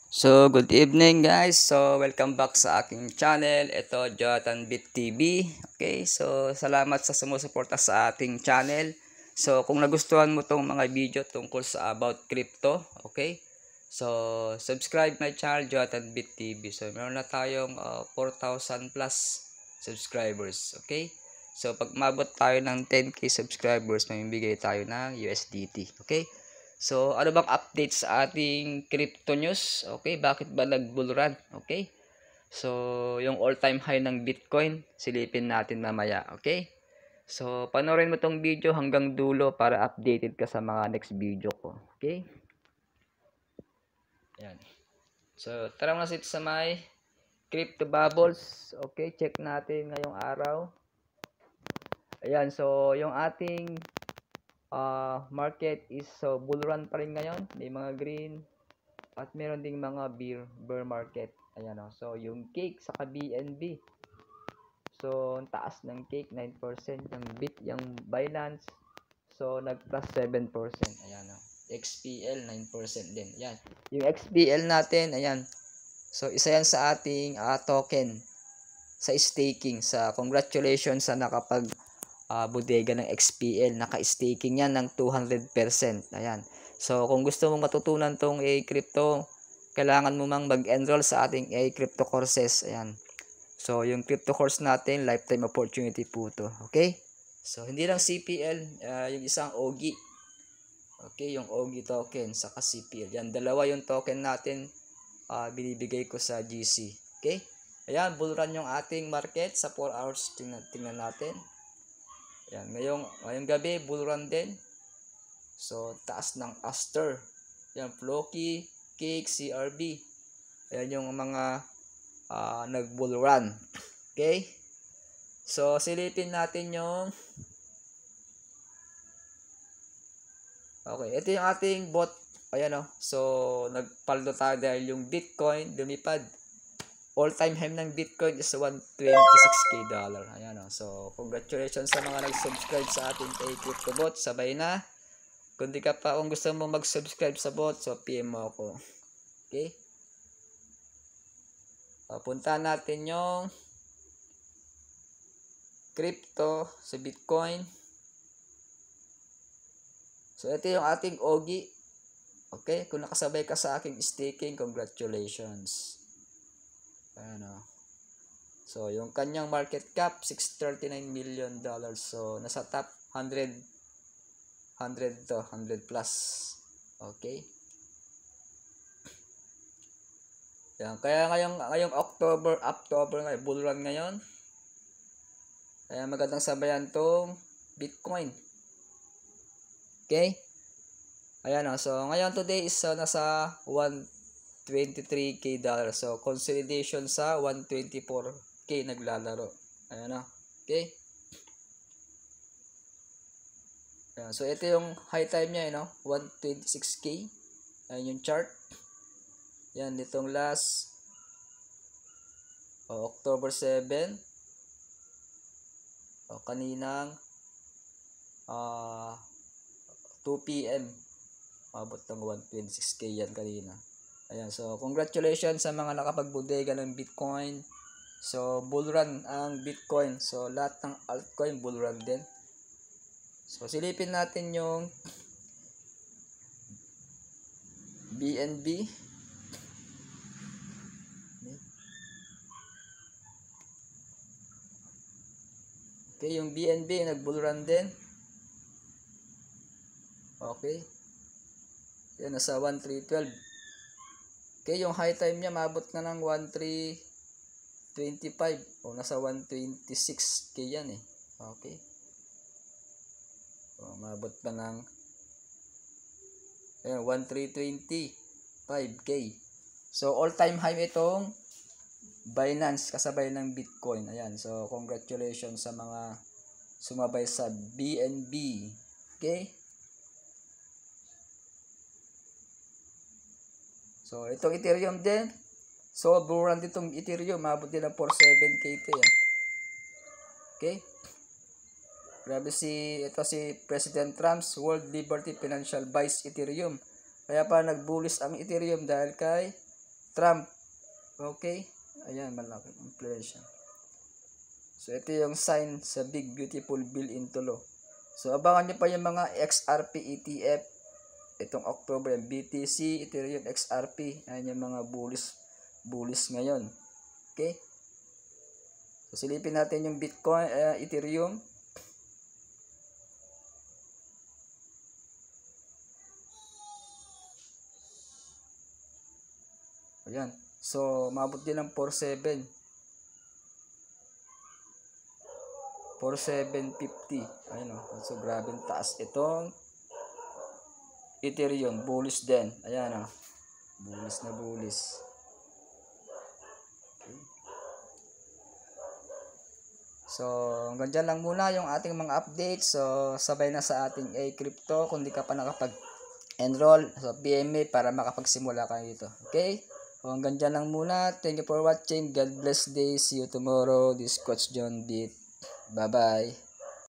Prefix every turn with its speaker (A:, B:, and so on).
A: So, good evening guys. So, welcome back sa aking channel. Ito, Jonathan Bit TV. Okay, so salamat sa sumusuporta sa ating channel. So, kung nagustuhan mo tong mga video tungkol sa about crypto, okay? So, subscribe my channel, Jonathan Bit TV. So, meron na tayong 4,000 plus subscribers, okay? So, pag mabot tayo ng 10k subscribers, mamimigay tayo ng USDT, okay? So, ano bang update sa ating crypto news? Okay, bakit ba nag-bull run? Okay? So, yung all-time high ng Bitcoin, silipin natin mamaya. Okay? So, panoorin mo tong video hanggang dulo para updated ka sa mga next video ko. Okay? Ayan. So, tara na sa may crypto bubbles. Okay, check natin ngayong araw. Ayan, so yung ating market is bull run pa rin ngayon. May mga green, at meron ding mga bear market. Ayan o. So, yung cake sa BNB. So, ang taas ng cake, 9%. Yung bit, yung Binance. So, nag plus 7%. Ayan o. XPL, 9% din. Ayan. Yung XPL natin, ayan. So, isa yan sa ating token sa staking. Congratulations sa nakapag bodega ng XPL. Naka-staking yan ng 200%. Ayan. So, kung gusto mong matutunan tong crypto, kailangan mo mang mag-enroll sa ating crypto courses. Ayan. So, yung crypto course natin, lifetime opportunity po to. Okay? So, hindi lang CPL, yung isang OGI. Okay, yung OGI token, saka CPL. Yan, dalawa yung token natin, binibigay ko sa GC. Okay? Ayan, bull run yung ating market sa 4 hours. Tingnan natin. Ayan, ngayong gabi, bull run din. So, taas ng Aster. Yan, Floki, Cake, CRB. Ayan yung mga nag-bull run. Okay? So, silipin natin yung okay, ito yung ating bot. Ayan o. So, nagpaldo tayo dahil yung Bitcoin lumipad. All-time high ng Bitcoin is 126k dollar. Ayan o. So, congratulations sa mga nag-subscribe sa ating crypto bot. Sabay na. Kung di ka pa, kung gusto mo mag-subscribe sa bot, so PM mo ako. Okay? Punta natin yung crypto sa Bitcoin. So, ito yung ating OGI. Okay? Kung nakasabay ka sa aking staking, congratulations. Ayan o. So, yung kanyang market cap, $639 million. So, nasa top 100 to 100 plus. Okay? Yan. Kaya ngayong October ngayon, bull run ngayon. Kaya magandang sabayan tong Bitcoin. Okay? Ayan o. So, ngayon today is nasa 123k dollar. So, consolidation sa 124k naglalaro. Ayan o. Okay? Ayan. So, ito yung high time niya, 126k. Ayan yung chart. Yan, ditong last October 7. Kaninang 2 p.m. Abot ng 126k yan kanina. Ayan, so congratulations sa mga nakapagbodega ng Bitcoin. So, bull run ang Bitcoin. So, lahat ng altcoin bull run din. So, silipin natin yung BNB. Okay, yung BNB nag-bull run din. Okay. Yan, nasa 1312. Okay, yung high time niya mabot na ng 1325 o nasa 126k yan eh. Okay. So, mabot pa ng 1325k. So, all-time high itong Binance kasabay ng Bitcoin. Ayan. So, congratulations sa mga sumabay sa BNB. Okay? So, itong Ethereum din. So, buran din itong Ethereum. Mabot din ng 47k ito yan. Okay? Grabe ito si President Trump's World Liberty Financial buys Ethereum. Kaya pa nagbulis ang Ethereum dahil kay Trump. Okay? Ayan, malaki influensya. So, ito yung sign sa Big Beautiful Bill into Law. So, abangan nyo pa yung mga XRP ETF. Itong October, yung BTC, Ethereum, XRP. Ayan yung mga bullish ngayon. Okay? So, silipin natin yung Bitcoin, Ethereum. Ayan. So, mabot din ng 4.7. 4,750. Ayun o. So, grabe ang taas. Itong Ethereum, bullish din. Ayan o. Bullish na bullish. Okay. So, hanggang dyan lang muna yung ating mga updates. So, sabay na sa ating A-Crypto. Kung di ka pa nakapag-enroll sa PMA para makapagsimula ka dito. Okay? So, hanggang dyan lang muna. Thank you for watching. God bless day. See you tomorrow. This Coach John Beat. Bye-bye.